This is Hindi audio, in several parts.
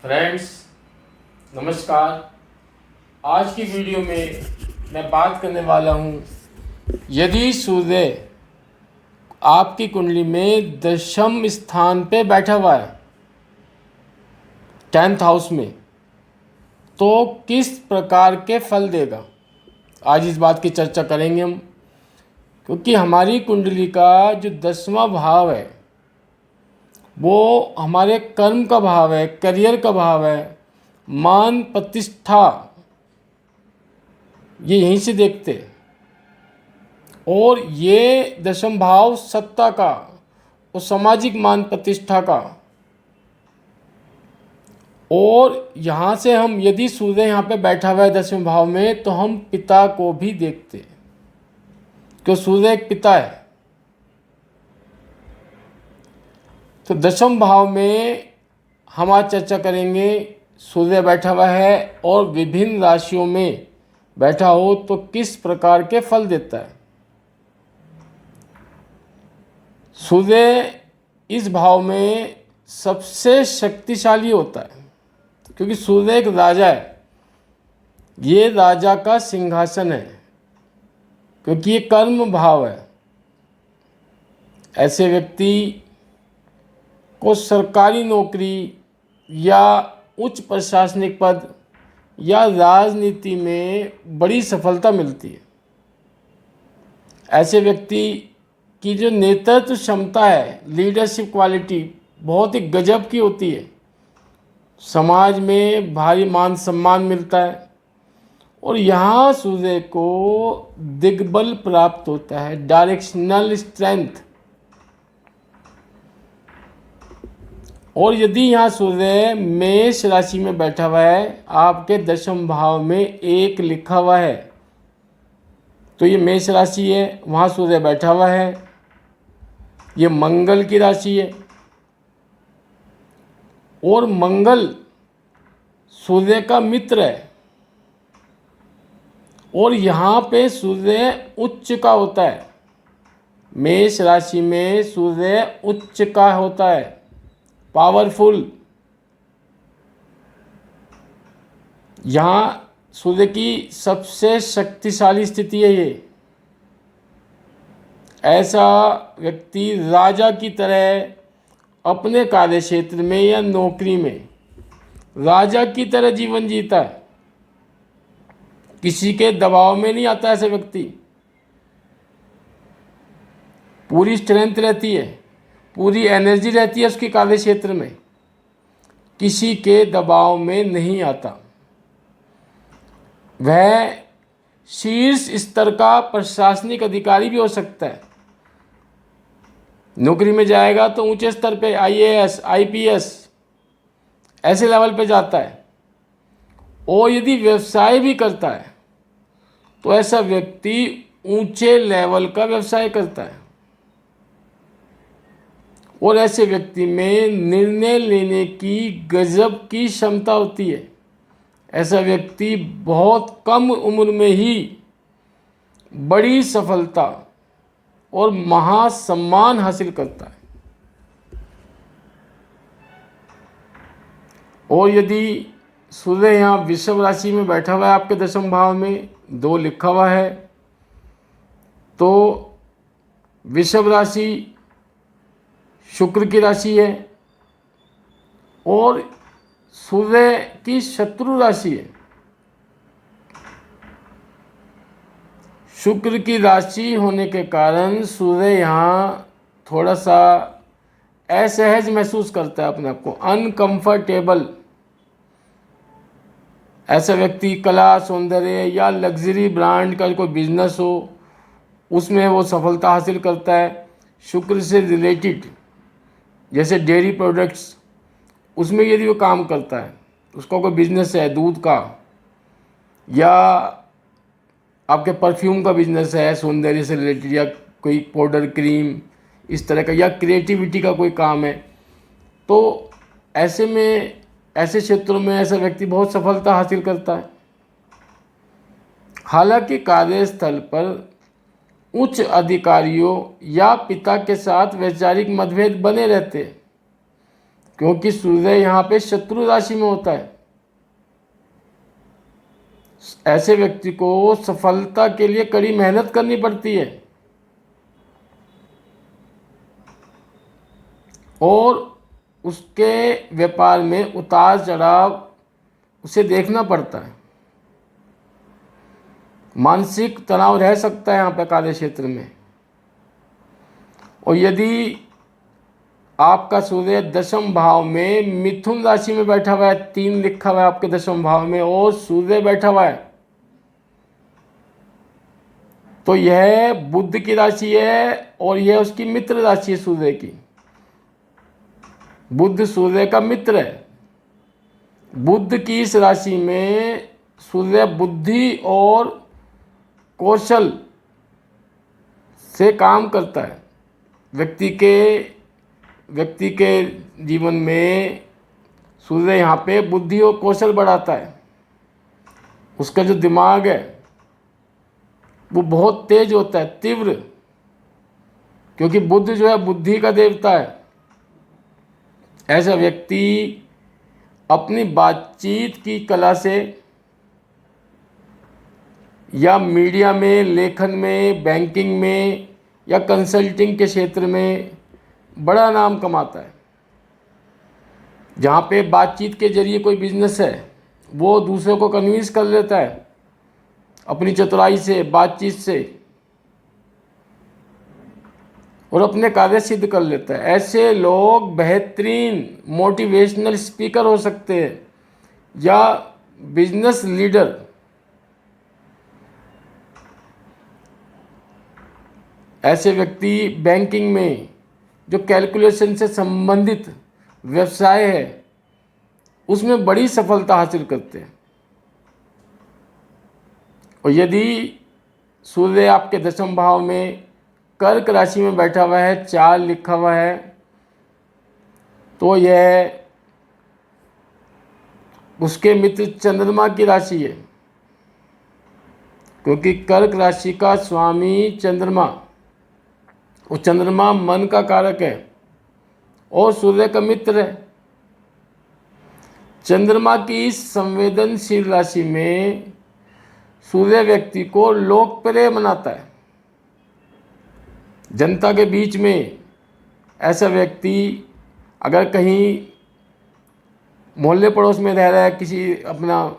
फ्रेंड्स, नमस्कार। आज की वीडियो में मैं बात करने वाला हूँ, यदि सूर्य आपकी कुंडली में दशम स्थान पे बैठा हुआ है 10th हाउस में, तो किस प्रकार के फल देगा। आज इस बात की चर्चा करेंगे हम, क्योंकि हमारी कुंडली का जो 10वां भाव है वो हमारे कर्म का भाव है, करियर का भाव है, मान प्रतिष्ठा, ये यहीं से देखते। और ये दशम भाव सत्ता का और सामाजिक मान प्रतिष्ठा का। और यहाँ से हम, यदि सूर्य यहाँ पे बैठा हुआ है दशम भाव में, तो हम पिता को भी देखते, क्योंकि सूर्य एक पिता है। तो दशम भाव में हम आज चर्चा करेंगे, सूर्य बैठा हुआ है और विभिन्न राशियों में बैठा हो तो किस प्रकार के फल देता है। सूर्य इस भाव में सबसे शक्तिशाली होता है, क्योंकि सूर्य एक राजा है। ये राजा का सिंहासन है, क्योंकि ये कर्म भाव है। ऐसे व्यक्ति को सरकारी नौकरी या उच्च प्रशासनिक पद या राजनीति में बड़ी सफलता मिलती है। ऐसे व्यक्ति की जो नेतृत्व क्षमता है, लीडरशिप क्वालिटी, बहुत ही गजब की होती है। समाज में भारी मान सम्मान मिलता है और यहाँ सूर्य को दिग्बल प्राप्त होता है, डायरेक्शनल स्ट्रेंथ। और यदि यहाँ सूर्य मेष राशि में बैठा हुआ है, आपके दशम भाव में एक लिखा हुआ है, तो ये मेष राशि है, वहाँ सूर्य बैठा हुआ है, ये मंगल की राशि है। और मंगल सूर्य का मित्र है, और यहाँ पे सूर्य उच्च का होता है। मेष राशि में सूर्य उच्च का होता है, पावरफुल। यहाँ सूर्य की सबसे शक्तिशाली स्थिति है ये। ऐसा व्यक्ति राजा की तरह अपने कार्य क्षेत्र में या नौकरी में राजा की तरह जीवन जीता है, किसी के दबाव में नहीं आता। ऐसा व्यक्ति पूरी स्ट्रेंथ रहती है, पूरी एनर्जी रहती है उसकी कार्य क्षेत्र में, किसी के दबाव में नहीं आता। वह शीर्ष स्तर का प्रशासनिक अधिकारी भी हो सकता है। नौकरी में जाएगा तो ऊंचे स्तर पे आईएएस, आईपीएस, ऐसे लेवल पे जाता है। और यदि व्यवसाय भी करता है तो ऐसा व्यक्ति ऊंचे लेवल का व्यवसाय करता है। और ऐसे व्यक्ति में निर्णय लेने की गजब की क्षमता होती है। ऐसा व्यक्ति बहुत कम उम्र में ही बड़ी सफलता और महासम्मान हासिल करता है। और यदि सूर्य यहाँ वृषभ राशि में बैठा हुआ है, आपके दशम भाव में 2 लिखा हुआ है, तो वृषभ राशि शुक्र की राशि है और सूर्य की शत्रु राशि है। शुक्र की राशि होने के कारण सूर्य यहाँ थोड़ा सा असहज महसूस करता है अपने आप को, अनकंफर्टेबल। ऐसा व्यक्ति कला, सौंदर्य या लग्जरी ब्रांड का कोई बिजनेस हो, उसमें वो सफलता हासिल करता है। शुक्र से रिलेटेड जैसे डेयरी प्रोडक्ट्स, उसमें यदि वो काम करता है, उसका कोई बिजनेस है दूध का, या आपके परफ्यूम का बिजनेस है सौंदर्य से रिलेटेड, या कोई पाउडर क्रीम इस तरह का, या क्रिएटिविटी का कोई काम है, तो ऐसे में, ऐसे क्षेत्रों में ऐसा व्यक्ति बहुत सफलता हासिल करता है। हालांकि कार्यस्थल पर उच्च अधिकारियों या पिता के साथ वैचारिक मतभेद बने रहते हैं। क्योंकि सूर्य यहाँ पे शत्रु राशि में होता है। ऐसे व्यक्ति को सफलता के लिए कड़ी मेहनत करनी पड़ती है और उसके व्यापार में उतार चढ़ाव उसे देखना पड़ता है। मानसिक तनाव रह सकता है यहाँ पे कार्य क्षेत्र में। और यदि आपका सूर्य दशम भाव में मिथुन राशि में बैठा हुआ है, 3 लिखा हुआ है आपके दशम भाव में और सूर्य बैठा हुआ है, तो यह बुध की राशि है और यह उसकी मित्र राशि है सूर्य की। बुध सूर्य का मित्र है। बुध की इस राशि में सूर्य बुद्धि और कौशल से काम करता है। व्यक्ति के जीवन में सूर्य यहाँ पे बुद्धि और कौशल बढ़ाता है। उसका जो दिमाग है वो बहुत तेज होता है, तीव्र, क्योंकि बुध जो है बुद्धि का देवता है। ऐसा व्यक्ति अपनी बातचीत की कला से या मीडिया में, लेखन में, बैंकिंग में या कंसल्टिंग के क्षेत्र में बड़ा नाम कमाता है। जहाँ पे बातचीत के जरिए कोई बिजनेस है वो दूसरे को कन्विंस कर लेता है अपनी चतुराई से, बातचीत से, और अपने कार्य सिद्ध कर लेता है। ऐसे लोग बेहतरीन मोटिवेशनल स्पीकर हो सकते हैं या बिजनेस लीडर। ऐसे व्यक्ति बैंकिंग में जो कैलकुलेशन से संबंधित व्यवसाय है उसमें बड़ी सफलता हासिल करते हैं। और यदि सूर्य आपके दशम भाव में कर्क राशि में बैठा हुआ है, 4 लिखा हुआ है, तो यह उसके मित्र चंद्रमा की राशि है, क्योंकि कर्क राशि का स्वामी चंद्रमा, वो चंद्रमा मन का कारक है और सूर्य का मित्र है। चंद्रमा की इस संवेदनशील राशि में सूर्य व्यक्ति को लोकप्रिय बनाता है। जनता के बीच में ऐसा व्यक्ति अगर कहीं मोहल्ले पड़ोस में रह रहा है, किसी अपना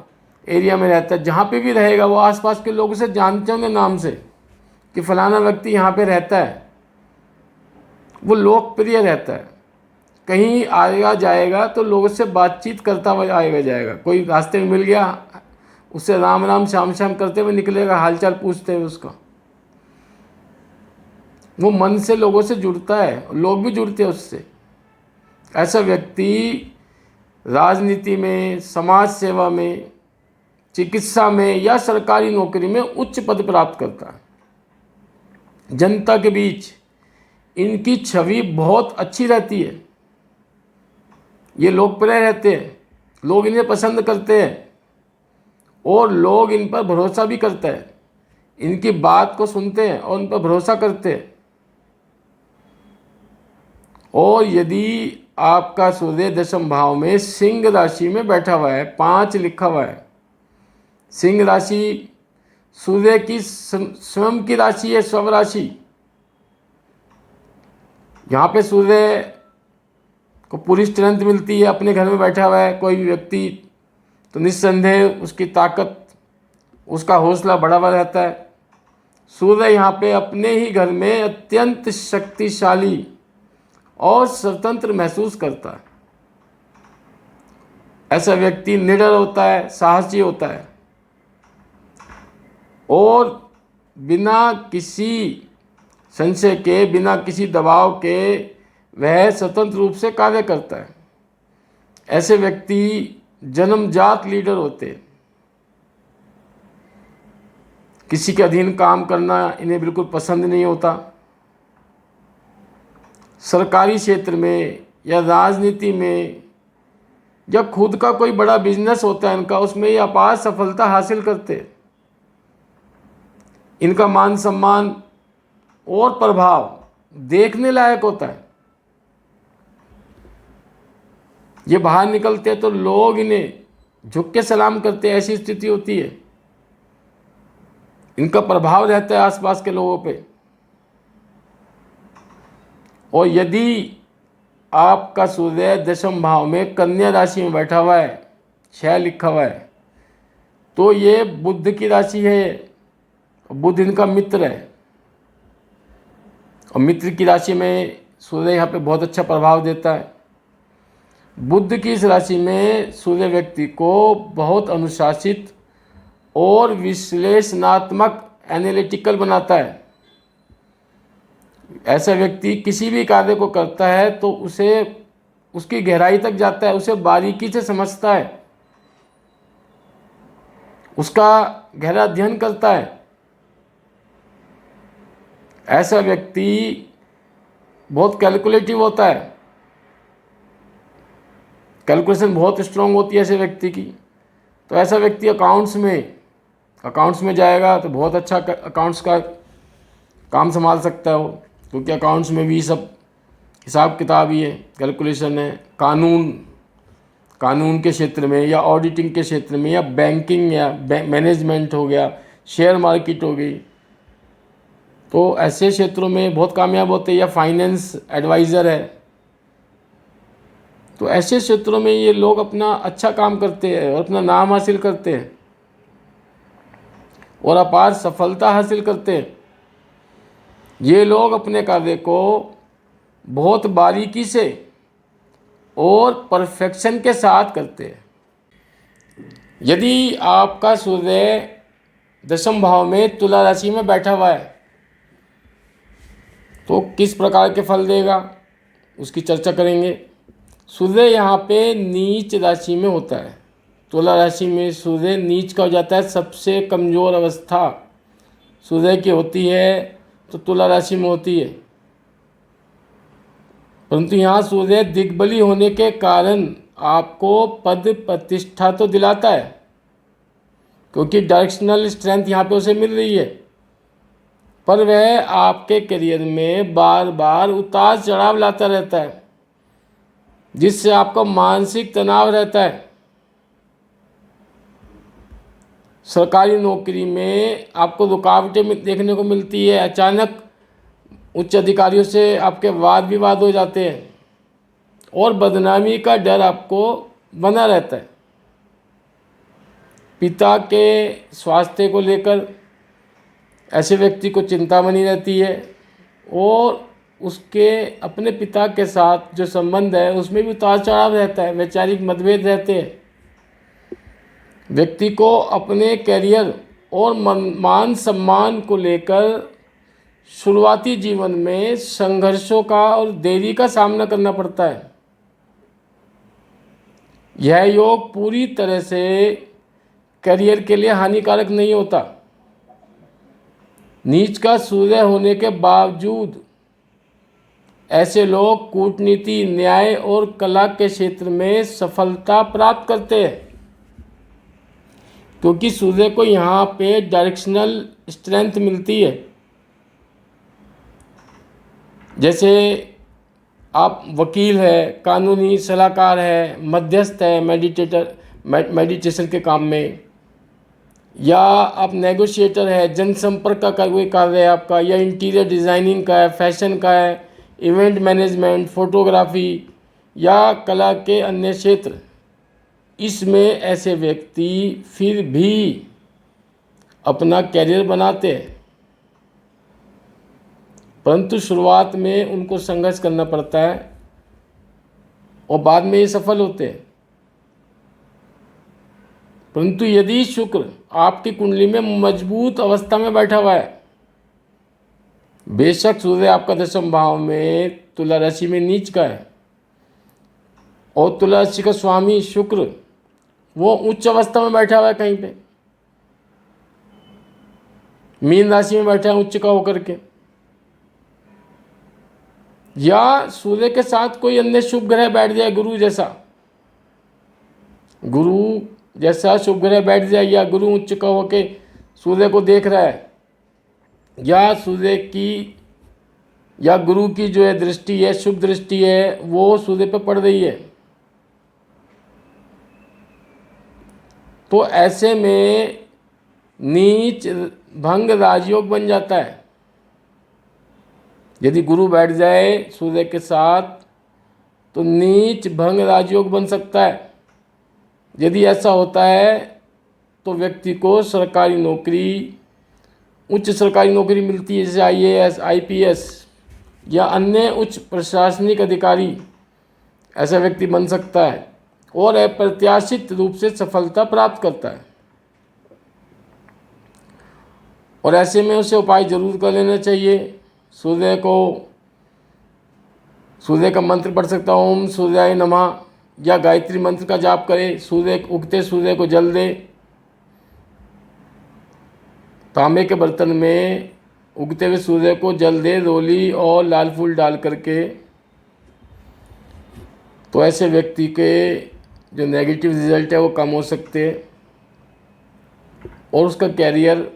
एरिया में रहता है, जहाँ पे भी रहेगा वो आसपास के लोग उसे जानते होंगे नाम से कि फलाना व्यक्ति यहाँ पे रहता है। वो लोकप्रिय रहता है। कहीं आएगा जाएगा तो लोगों से बातचीत करता हुआ आएगा जाएगा। कोई रास्ते में मिल गया उससे राम राम श्याम श्याम करते हुए निकलेगा, हालचाल पूछते हुए उसका। वो मन से लोगों से जुड़ता है, लोग भी जुड़ते हैं उससे। ऐसा व्यक्ति राजनीति में, समाज सेवा में, चिकित्सा में या सरकारी नौकरी में उच्च पद प्राप्त करता है। जनता के बीच इनकी छवि बहुत अच्छी रहती है। ये लोकप्रिय रहते हैं, लोग इन्हें पसंद करते हैं और लोग इन पर भरोसा भी करते हैं। इनकी बात को सुनते हैं और उन पर भरोसा करते हैं। और यदि आपका सूर्य दशम भाव में सिंह राशि में बैठा हुआ है, 5 लिखा हुआ है, सिंह राशि सूर्य की स्वयं की राशि है, स्व राशि। यहाँ पे सूर्य को पूरी स्ट्रेंथ मिलती है। अपने घर में बैठा हुआ है कोई भी व्यक्ति तो निस्संदेह उसकी ताकत, उसका हौसला बढ़ा हुआ रहता है। सूर्य यहाँ पे अपने ही घर में अत्यंत शक्तिशाली और स्वतंत्र महसूस करता है। ऐसा व्यक्ति निडर होता है, साहसी होता है और बिना किसी संशय के, बिना किसी दबाव के वह स्वतंत्र रूप से कार्य करता है। ऐसे व्यक्ति जन्मजात लीडर होते हैं। किसी के अधीन काम करना इन्हें बिल्कुल पसंद नहीं होता। सरकारी क्षेत्र में या राजनीति में या खुद का कोई बड़ा बिजनेस होता है इनका, उसमें ये अपार सफलता हासिल करते हैं। इनका मान सम्मान और प्रभाव देखने लायक होता है। ये बाहर निकलते हैं तो लोग इन्हें झुक के सलाम करते हैं, ऐसी स्थिति होती है। इनका प्रभाव रहता है आसपास के लोगों पे। और यदि आपका सूर्य दशम भाव में कन्या राशि में बैठा हुआ है, 6 लिखा हुआ है, तो ये बुध की राशि है। बुध इनका मित्र है, और मित्र की राशि में सूर्य यहाँ पे बहुत अच्छा प्रभाव देता है। बुध की इस राशि में सूर्य व्यक्ति को बहुत अनुशासित और विश्लेषणात्मक एनालिटिकल बनाता है। ऐसा व्यक्ति किसी भी कार्य को करता है तो उसे उसकी गहराई तक जाता है, उसे बारीकी से समझता है, उसका गहरा अध्ययन करता है। ऐसा व्यक्ति बहुत कैलकुलेटिव होता है, कैलकुलेशन बहुत स्ट्रांग होती है ऐसे व्यक्ति की। तो ऐसा व्यक्ति अकाउंट्स में जाएगा तो बहुत अच्छा अकाउंट्स का काम संभाल सकता है वो, क्योंकि अकाउंट्स में भी सब हिसाब किताब ही है, कैलकुलेशन है। कानून के क्षेत्र में या ऑडिटिंग के क्षेत्र में या बैंकिंग या मैनेजमेंट हो गया, शेयर मार्केट हो गई, तो ऐसे क्षेत्रों में बहुत कामयाब होते हैं। या फाइनेंस एडवाइज़र है, तो ऐसे क्षेत्रों में ये लोग अपना अच्छा काम करते हैं और अपना नाम हासिल करते हैं और अपार सफलता हासिल करते हैं। ये लोग अपने कार्य को बहुत बारीकी से और परफेक्शन के साथ करते हैं। यदि आपका सूर्य दशम भाव में तुला राशि में बैठा हुआ है तो किस प्रकार के फल देगा उसकी चर्चा करेंगे। सूर्य यहाँ पे नीच राशि में होता है। तुला राशि में सूर्य नीच का हो जाता है। सबसे कमज़ोर अवस्था सूर्य की होती है तो तुला राशि में होती है, परंतु यहाँ सूर्य दिग्बली होने के कारण आपको पद प्रतिष्ठा तो दिलाता है, क्योंकि डायरेक्शनल स्ट्रेंथ यहाँ पे उसे मिल रही है, पर वह आपके करियर में बार बार उतार चढ़ाव लाता रहता है, जिससे आपको मानसिक तनाव रहता है। सरकारी नौकरी में आपको रुकावटें देखने को मिलती है। अचानक उच्च अधिकारियों से आपके वाद विवाद हो जाते हैं और बदनामी का डर आपको बना रहता है। पिता के स्वास्थ्य को लेकर ऐसे व्यक्ति को चिंता बनी रहती है और उसके अपने पिता के साथ जो संबंध है उसमें भी उतार चढ़ाव रहता है, वैचारिक मतभेद रहते हैं। व्यक्ति को अपने करियर और मान सम्मान को लेकर शुरुआती जीवन में संघर्षों का और देरी का सामना करना पड़ता है। यह योग पूरी तरह से करियर के लिए हानिकारक नहीं होता। नीच का सूर्य होने के बावजूद ऐसे लोग कूटनीति, न्याय और कला के क्षेत्र में सफलता प्राप्त करते हैं, क्योंकि सूर्य को यहाँ पे डायरेक्शनल स्ट्रेंथ मिलती है। जैसे आप वकील है, कानूनी सलाहकार है, मध्यस्थ है, मेडिटेशन के काम में, या आप नेगोशिएटर है, जनसंपर्क का कोई कार्य है आपका, या इंटीरियर डिज़ाइनिंग का है, फैशन का है, इवेंट मैनेजमेंट, फोटोग्राफी या कला के अन्य क्षेत्र, इसमें ऐसे व्यक्ति फिर भी अपना कैरियर बनाते हैं, परंतु शुरुआत में उनको संघर्ष करना पड़ता है और बाद में ये सफल होते हैं। परंतु यदि शुक्र आपकी कुंडली में मजबूत अवस्था में बैठा हुआ है, बेशक सूर्य आपका दशम भाव में तुला राशि में नीच का है और तुला राशि का स्वामी शुक्र वो उच्च अवस्था में बैठा हुआ है कहीं पे, मीन राशि में बैठा है उच्च का होकर के, या सूर्य के साथ कोई अन्य शुभ ग्रह बैठ जाए, गुरु जैसा शुभ ग्रह बैठ जाए, या गुरु उच्च का होके सूर्य को देख रहा है, या सूर्य की या गुरु की जो है दृष्टि है, शुभ दृष्टि है, वो सूर्य पर पड़ रही है, तो ऐसे में नीच भंग राजयोग बन जाता है। यदि गुरु बैठ जाए सूर्य के साथ तो नीच भंग राजयोग बन सकता है। यदि ऐसा होता है तो व्यक्ति को सरकारी नौकरी, उच्च सरकारी नौकरी मिलती है, जैसे IAS, IPS या अन्य उच्च प्रशासनिक अधिकारी, ऐसा व्यक्ति बन सकता है और अप्रत्याशित रूप से सफलता प्राप्त करता है। और ऐसे में उसे उपाय जरूर कर लेना चाहिए। सूर्य का मंत्र पढ़ सकता हूँ, ओम सूर्याय नमः, या गायत्री मंत्र का जाप करे। उगते सूर्य को जल दे। तांबे के बर्तन में उगते हुए सूर्य को जल दे, रोली और लाल फूल डाल करके। तो ऐसे व्यक्ति के जो नेगेटिव रिजल्ट है वो कम हो सकते हैं और उसका कैरियर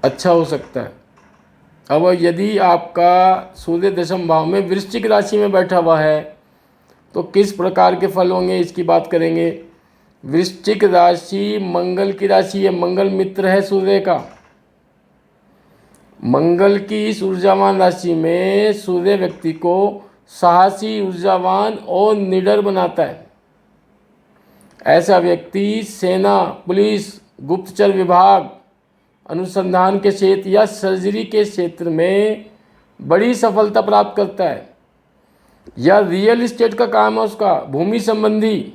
अच्छा हो सकता है। अब यदि आपका सूर्य दशम भाव में वृश्चिक राशि में बैठा हुआ है तो किस प्रकार के फल होंगे, इसकी बात करेंगे। वृश्चिक राशि मंगल की राशि है, मंगल मित्र है सूर्य का। मंगल की इस ऊर्जावान राशि में सूर्य व्यक्ति को साहसी, ऊर्जावान और निडर बनाता है। ऐसा व्यक्ति सेना, पुलिस, गुप्तचर विभाग, अनुसंधान के क्षेत्र या सर्जरी के क्षेत्र में बड़ी सफलता प्राप्त करता है। या रियल एस्टेट का काम है उसका, भूमि संबंधी,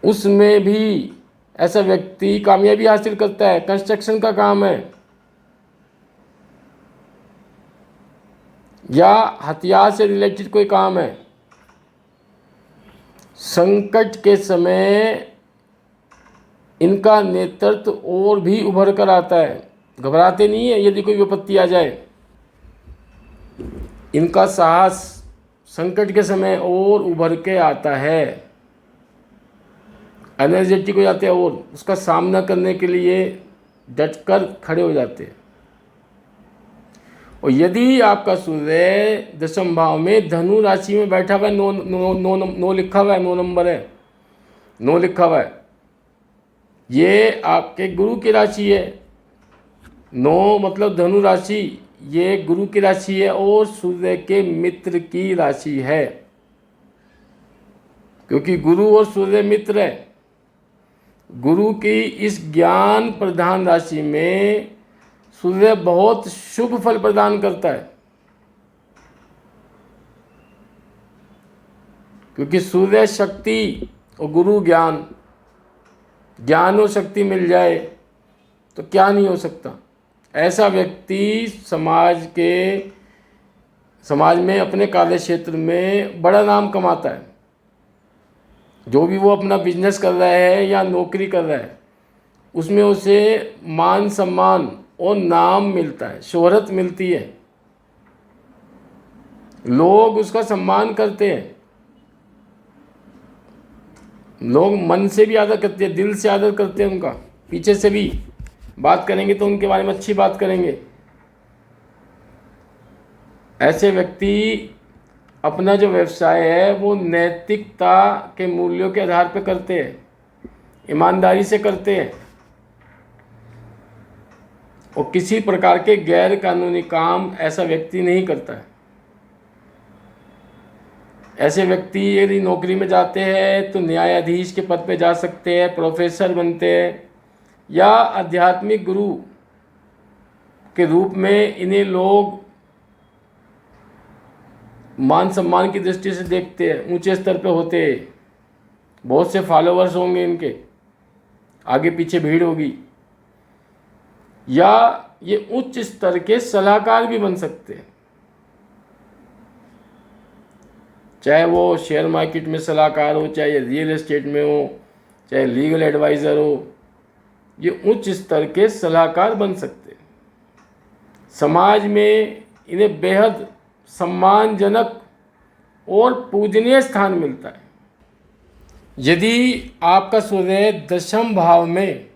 उसमें भी ऐसा व्यक्ति कामयाबी हासिल करता है। कंस्ट्रक्शन का काम है या हथियार से रिलेटेड कोई काम है। संकट के समय इनका नेतृत्व और भी उभर कर आता है, घबराते नहीं है यदि कोई विपत्ति आ जाए। इनका साहस संकट के समय और उभर के आता है, एनर्जेटिक हो जाते हैं और उसका सामना करने के लिए डटकर खड़े हो जाते हैं। और यदि आपका सूर्य दशम भाव में धनु राशि में बैठा हुआ है, नो लिखा हुआ है, 9 नंबर है, 9 लिखा हुआ है, ये आपके गुरु की राशि है। 9 मतलब धनु राशि, ये गुरु की राशि है और सूर्य के मित्र की राशि है, क्योंकि गुरु और सूर्य मित्र है। गुरु की इस ज्ञान प्रधान राशि में सूर्य बहुत शुभ फल प्रदान करता है, क्योंकि सूर्य शक्ति और गुरु ज्ञान, ज्ञान और शक्ति मिल जाए तो क्या नहीं हो सकता। ऐसा व्यक्ति समाज में अपने कार्य क्षेत्र में बड़ा नाम कमाता है। जो भी वो अपना बिजनेस कर रहा है या नौकरी कर रहा है उसमें उसे मान सम्मान और नाम मिलता है, शोहरत मिलती है, लोग उसका सम्मान करते हैं। लोग मन से भी आदर करते हैं, दिल से आदर करते हैं उनका, पीछे से भी बात करेंगे तो उनके बारे में अच्छी बात करेंगे। ऐसे व्यक्ति अपना जो व्यवसाय है वो नैतिकता के मूल्यों के आधार पर करते हैं, ईमानदारी से करते हैं और किसी प्रकार के गैर कानूनी काम ऐसा व्यक्ति नहीं करता है। ऐसे व्यक्ति यदि नौकरी में जाते हैं तो न्यायाधीश के पद पे जा सकते हैं, प्रोफेसर बनते हैं या आध्यात्मिक गुरु के रूप में इन्हें लोग मान सम्मान की दृष्टि से देखते हैं, ऊंचे स्तर पे होते हैं, बहुत से फॉलोअर्स होंगे इनके, आगे पीछे भीड़ होगी। या ये उच्च स्तर के सलाहकार भी बन सकते हैं, चाहे वो शेयर मार्केट में सलाहकार हो, चाहे रियल एस्टेट में हो, चाहे लीगल एडवाइज़र हो, ये उच्च स्तर के सलाहकार बन सकते हैं। समाज में इन्हें बेहद सम्मानजनक और पूजनीय स्थान मिलता है। यदि आपका सूर्य दशम भाव में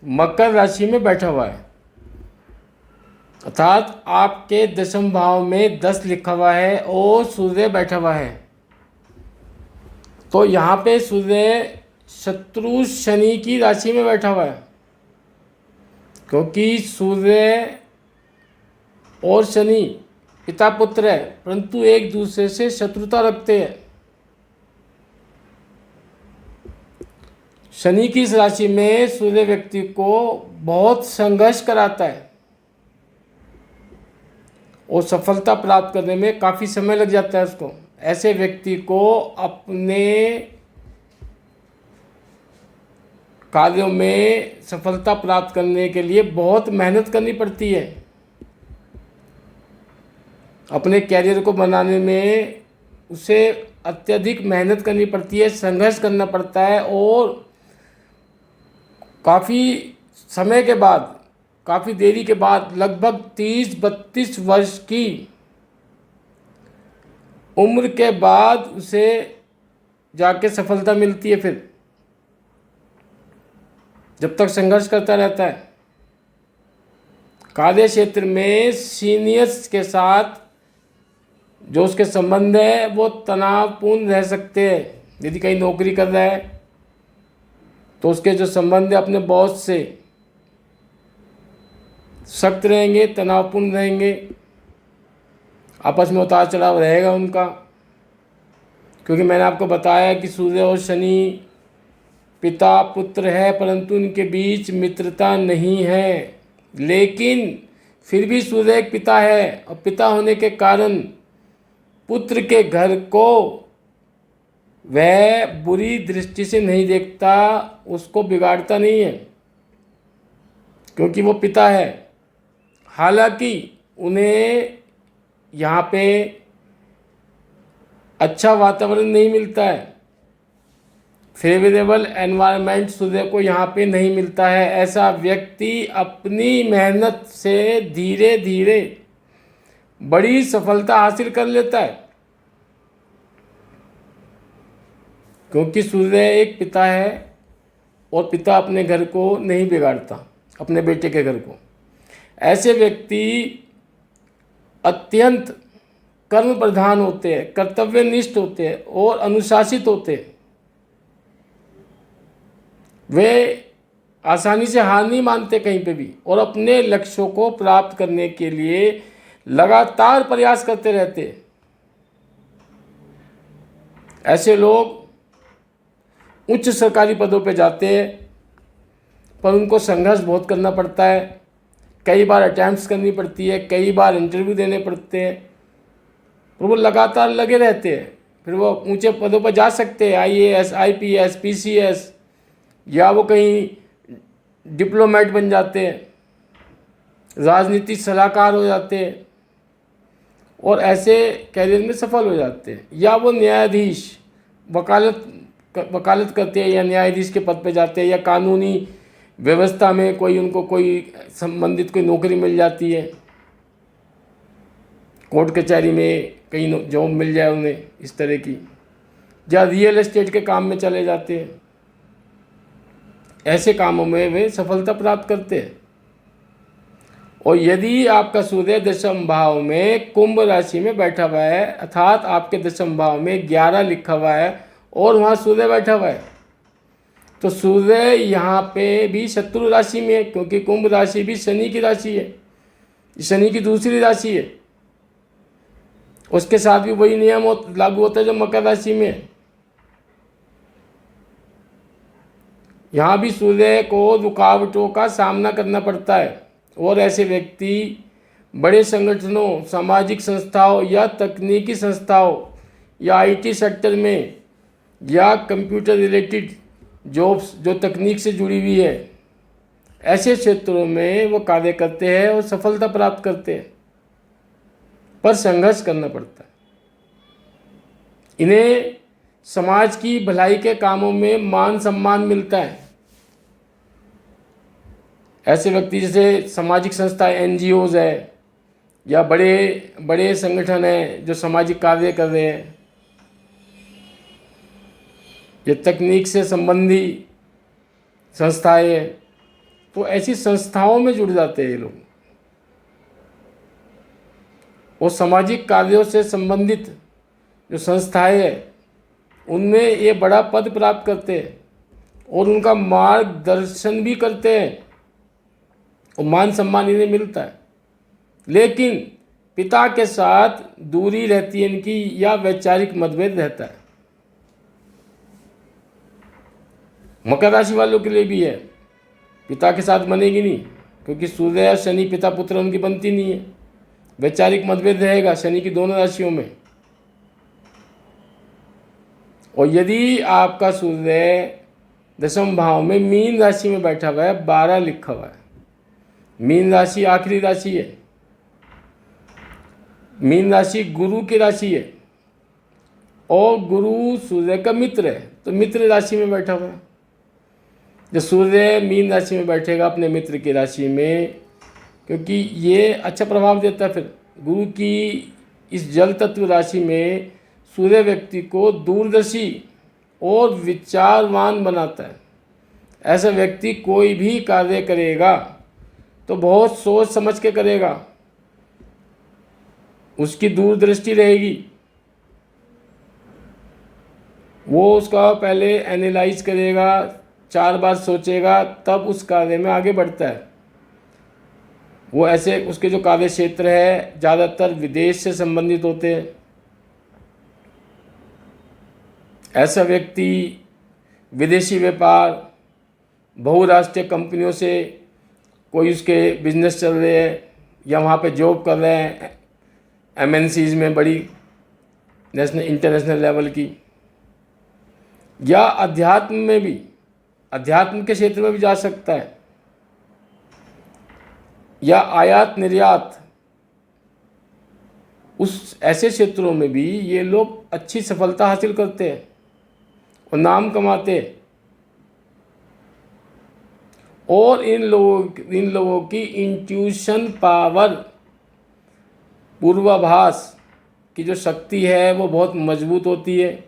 मकर राशि में बैठा हुआ है, अर्थात आपके दशम भाव में 10 लिखा हुआ है और सूर्य बैठा हुआ है, तो यहाँ पे सूर्य शत्रु शनि की राशि में बैठा हुआ है, क्योंकि सूर्य और शनि पिता पुत्र है, परंतु एक दूसरे से शत्रुता रखते हैं। शनि की इस राशि में सूर्य व्यक्ति को बहुत संघर्ष कराता है और सफलता प्राप्त करने में काफ़ी समय लग जाता है उसको। ऐसे व्यक्ति को अपने कार्यों में सफलता प्राप्त करने के लिए बहुत मेहनत करनी पड़ती है। अपने कैरियर को बनाने में उसे अत्यधिक मेहनत करनी पड़ती है, संघर्ष करना पड़ता है, और काफ़ी समय के बाद, काफ़ी देरी के बाद, लगभग 30-32 वर्ष की उम्र के बाद उसे जाके सफलता मिलती है। फिर जब तक संघर्ष करता रहता है। कार्य क्षेत्र में सीनियर्स के साथ जो उसके संबंध है वो तनावपूर्ण रह सकते हैं। यदि कहीं नौकरी कर रहा है तो उसके जो संबंध है अपने बॉस से सख्त रहेंगे, तनावपूर्ण रहेंगे, आपस में उतार चढ़ाव रहेगा उनका। क्योंकि मैंने आपको बताया कि सूर्य और शनि पिता पुत्र है, परंतु उनके बीच मित्रता नहीं है। लेकिन फिर भी सूर्य एक पिता है, और पिता होने के कारण पुत्र के घर को वह बुरी दृष्टि से नहीं देखता, उसको बिगाड़ता नहीं है, क्योंकि वो पिता है। हालांकि उन्हें यहाँ पे अच्छा वातावरण नहीं मिलता है, फेवरेबल एनवायरनमेंट सूर्य को यहाँ पे नहीं मिलता है। ऐसा व्यक्ति अपनी मेहनत से धीरे धीरे बड़ी सफलता हासिल कर लेता है, क्योंकि सूर्य एक पिता है और पिता अपने घर को नहीं बिगाड़ता, अपने बेटे के घर को। ऐसे व्यक्ति अत्यंत कर्म प्रधान होते हैं, कर्तव्यनिष्ठ होते हैं और अनुशासित होते हैं। वे आसानी से हार नहीं मानते कहीं पे भी, और अपने लक्ष्यों को प्राप्त करने के लिए लगातार प्रयास करते रहते हैं। ऐसे लोग उच्च सरकारी पदों पे जाते हैं, पर उनको संघर्ष बहुत करना पड़ता है, कई बार अटैम्प्ट्स करनी पड़ती है, कई बार इंटरव्यू देने पड़ते हैं, पर वो लगातार लगे रहते हैं। फिर वो ऊंचे पदों पर जा सकते हैं, IAS, IPS, PCS, या वो कहीं डिप्लोमेट बन जाते हैं, राजनीतिक सलाहकार हो जाते हैं और ऐसे कैरियर में सफल हो जाते हैं। या वो न्यायाधीश, वकालत करते हैं या न्यायाधीश के पद पे जाते हैं, या कानूनी व्यवस्था में उनको कोई संबंधित कोई नौकरी मिल जाती है, कोर्ट कचहरी में कहीं जॉब मिल जाए उन्हें इस तरह की, या रियल एस्टेट के काम में चले जाते हैं। ऐसे कामों में वे सफलता प्राप्त करते हैं। और यदि आपका सूर्य दशम भाव में कुंभ राशि में बैठा हुआ है, अर्थात आपके दशम भाव में 11 लिखा हुआ है और वहाँ सूर्य बैठा हुआ है, तो सूर्य यहाँ पे भी शत्रु राशि में है, क्योंकि कुंभ राशि भी शनि की राशि है, शनि की दूसरी राशि है। उसके साथ भी वही नियम लागू होता है जो मकर राशि में है। यहाँ भी सूर्य को रुकावटों का सामना करना पड़ता है, और ऐसे व्यक्ति बड़े संगठनों, सामाजिक संस्थाओं या तकनीकी संस्थाओं या IT सेक्टर में या कंप्यूटर रिलेटेड जॉब्स जो तकनीक से जुड़ी हुई है, ऐसे क्षेत्रों में वो कार्य करते हैं और सफलता प्राप्त करते हैं, पर संघर्ष करना पड़ता है। इन्हें समाज की भलाई के कामों में मान सम्मान मिलता है। ऐसे व्यक्ति जैसे सामाजिक संस्थाएं, NGOs है, या बड़े बड़े संगठन हैं जो सामाजिक कार्य कर रहे हैं, या तकनीक से संबंधी संस्थाएं हैं, तो ऐसी संस्थाओं में जुड़ जाते हैं ये लोग, और सामाजिक कार्यों से संबंधित जो संस्थाएं हैं उनमें ये बड़ा पद प्राप्त करते हैं। और उनका मार्गदर्शन भी करते हैं और मान सम्मान इन्हें मिलता है। लेकिन पिता के साथ दूरी रहती है इनकी या वैचारिक मतभेद रहता है। मकर राशि वालों के लिए भी है, पिता के साथ बनेगी नहीं, क्योंकि सूर्य और शनि पिता पुत्र उनकी बनती नहीं है। वैचारिक मतभेद रहेगा शनि की दोनों राशियों में। और यदि आपका सूर्य दशम भाव में मीन राशि में बैठा हुआ है, 12 लिखा हुआ है, मीन राशि आखिरी राशि है, मीन राशि गुरु की राशि है और गुरु सूर्य का मित्र है, तो मित्र राशि में बैठा हुआ है। जब सूर्य मीन राशि में बैठेगा अपने मित्र की राशि में, क्योंकि ये अच्छा प्रभाव देता है। फिर गुरु की इस जल तत्व राशि में सूर्य व्यक्ति को दूरदर्शी और विचारवान बनाता है। ऐसा व्यक्ति कोई भी कार्य करेगा तो बहुत सोच समझ के करेगा, उसकी दूरदृष्टि रहेगी, वो उसका पहले एनालाइज करेगा, 4 बार सोचेगा, तब उस कार्य में आगे बढ़ता है। वो ऐसे उसके जो कार्य क्षेत्र है ज़्यादातर विदेश से संबंधित होते हैं। ऐसा व्यक्ति विदेशी व्यापार, बहुराष्ट्रीय कंपनियों से कोई उसके बिजनेस चल रहे हैं या वहाँ पे जॉब कर रहे हैं, एमएनसीज में बड़ी नेशनल इंटरनेशनल लेवल की, या अध्यात्म में भी, अध्यात्म के क्षेत्र में भी जा सकता है, या आयात निर्यात, उस ऐसे क्षेत्रों में भी ये लोग अच्छी सफलता हासिल करते हैं और नाम कमाते हैं। और इन लोगों की इंट्यूशन पावर, पूर्वाभास की जो शक्ति है वो बहुत मजबूत होती है।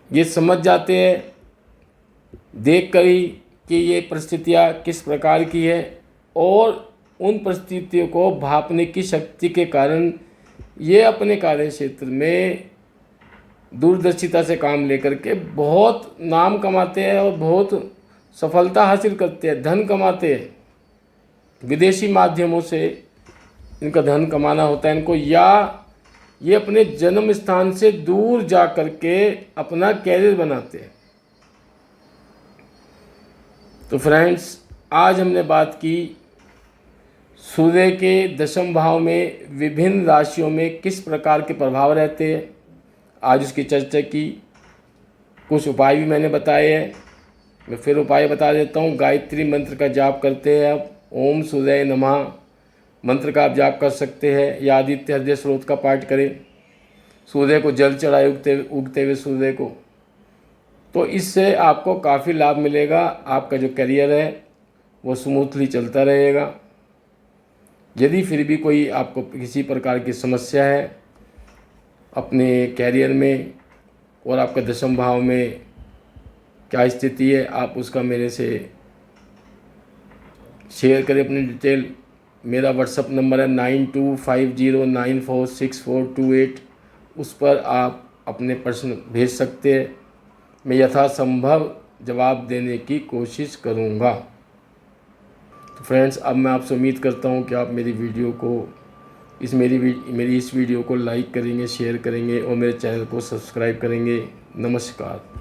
ये समझ जाते हैं देख कर ही कि ये परिस्थितियाँ किस प्रकार की है, और उन परिस्थितियों को भांपने की शक्ति के कारण ये अपने कार्य क्षेत्र में दूरदर्शिता से काम लेकर के बहुत नाम कमाते हैं और बहुत सफलता हासिल करते हैं, धन कमाते हैं। विदेशी माध्यमों से इनका धन कमाना होता है इनको, या ये अपने जन्म स्थान से दूर जा कर के अपना कैरियर बनाते हैं। तो फ्रेंड्स, आज हमने बात की सूर्य के दशम भाव में विभिन्न राशियों में किस प्रकार के प्रभाव रहते हैं, आज उसकी चर्चा की। कुछ उपाय भी मैंने बताए हैं, मैं फिर उपाय बता देता हूँ। गायत्री मंत्र का जाप करते हैं आप, ओम सूर्याय नमः मंत्र का आप जाप कर सकते हैं, या आदित्य हृदय स्रोत का पाठ करें, सूर्य को जल चढ़ाए उगते हुए सूर्य को, तो इससे आपको काफ़ी लाभ मिलेगा। आपका जो करियर है वो स्मूथली चलता रहेगा। यदि फिर भी कोई आपको किसी प्रकार की समस्या है अपने कैरियर में और आपका दशम भाव में क्या स्थिति है, आप उसका मेरे से शेयर करें अपनी डिटेल। मेरा व्हाट्सअप नंबर है 9250946428, उस पर आप अपने प्रश्न भेज सकते हैं। मैं यथासंभव जवाब देने की कोशिश करूँगा। तो फ्रेंड्स, अब मैं आपसे उम्मीद करता हूँ कि आप मेरी वीडियो को मेरी इस वीडियो को लाइक करेंगे, शेयर करेंगे और मेरे चैनल को सब्सक्राइब करेंगे। नमस्कार।